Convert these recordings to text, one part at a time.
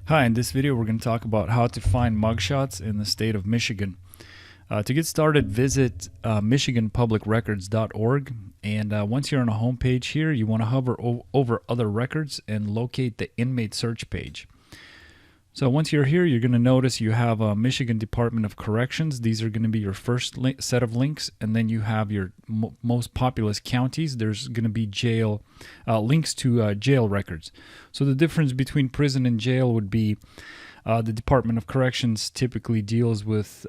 Hi, in this video we're going to talk about how to find mugshots in the state of Michigan. To get started, visit michiganpublicrecords.org, and once you're on a home page here, you want to hover over other records and locate the inmate search page. So once you're here, you're going to notice you have Michigan Department of Corrections. These are going to be your first set of links, and then you have your most populous counties. There's going to be jail links to jail records. So the difference between prison and jail would be the Department of Corrections typically deals with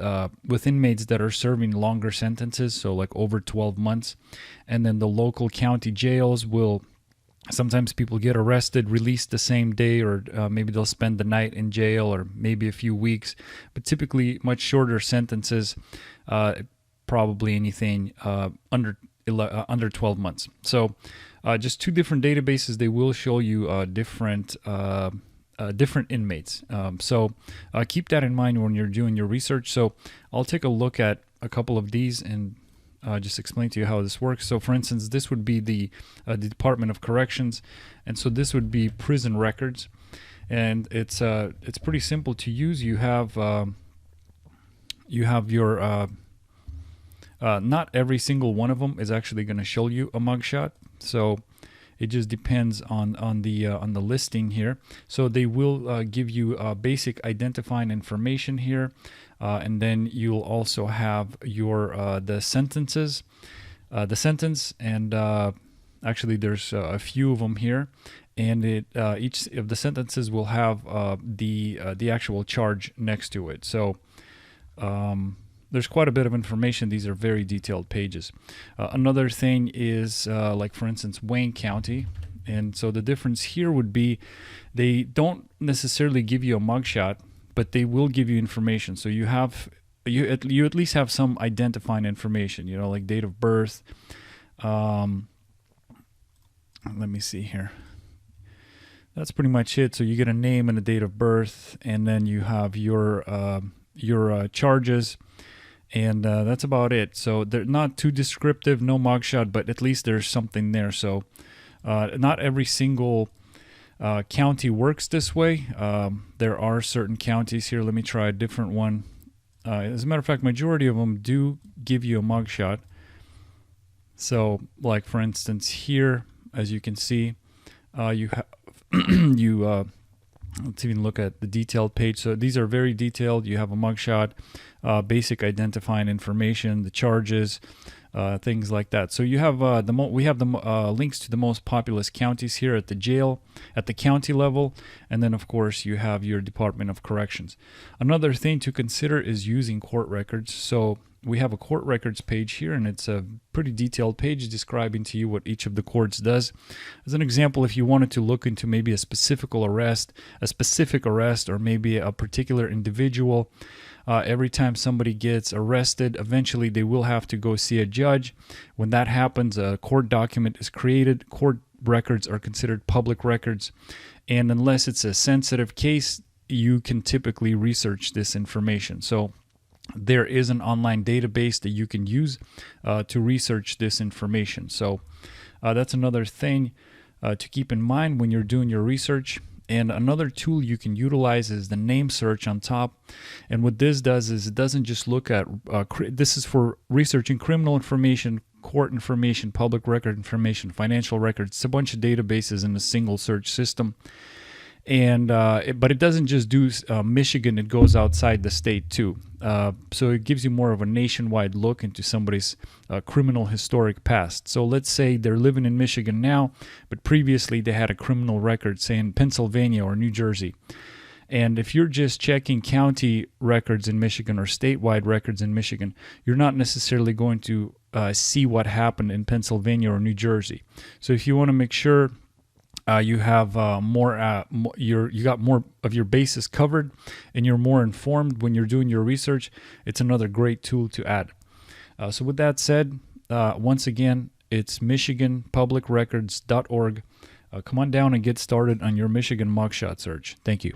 inmates that are serving longer sentences, so like over 12 months, and then the local county jails will. Sometimes people get arrested, released the same day, or maybe they'll spend the night in jail or maybe a few weeks, but typically much shorter sentences, probably anything under 12 months. So just two different databases. They will show you different inmates. So keep that in mind when you're doing your research. So I'll take a look at a couple of these and just explain to you how this works. So for instance, this would be the Department of Corrections, and so this would be prison records, and it's pretty simple to use. You have your not every single one of them is actually going to show you a mugshot, so it just depends on the listing here. So they will give you basic identifying information here, and then you'll also have your the sentences, the sentence, and actually there's a few of them here, and each of the sentences will have the actual charge next to it. So there's quite a bit of information. These are very detailed pages. Another thing is like for instance Wayne County, and so the difference here would be they don't necessarily give you a mugshot, but they will give you information. So you at least have some identifying information, you know, like date of birth. Let me see here. That's pretty much it. So you get a name and a date of birth, and then you have your charges. And that's about it. So they're not too descriptive, no mugshot, but at least there's something there. So not every single county works this way. There are certain counties here. Let me try a different one. As a matter of fact, majority of them do give you a mugshot. So like for instance here, as you can see, you have let's even look at the detailed page. So these are very detailed. You have a mugshot, basic identifying information, the charges, things like that. So you have we have the links to the most populous counties here at the jail, at the county level, and then of course you have your Department of Corrections. Another thing to consider is using court records. So we have a court records page here, and it's a pretty detailed page describing to you what each of the courts does. As an example, if you wanted to look into maybe a specific arrest, or maybe a particular individual, every time somebody gets arrested, eventually they will have to go see a judge. When that happens, a court document is created. Court records are considered public records, and unless it's a sensitive case, you can typically research this information. So there is an online database that you can use to research this information. So that's another thing to keep in mind when you're doing your research. And another tool you can utilize is the name search on top. And what this does is it doesn't just look at, this is for researching criminal information, court information, public record information, financial records. It's a bunch of databases in a single search system. And but it doesn't just do Michigan, it goes outside the state too. So it gives you more of a nationwide look into somebody's criminal historic past. So let's say they're living in Michigan now, but previously they had a criminal record, say in Pennsylvania or New Jersey. And if you're just checking county records in Michigan or statewide records in Michigan, you're not necessarily going to see what happened in Pennsylvania or New Jersey. So if you want to make sure you have you got more of your bases covered and you're more informed when you're doing your research, it's another great tool to add. So with that said, once again, it's michiganpublicrecords.org. Come on down and get started on your Michigan mugshot search. Thank you.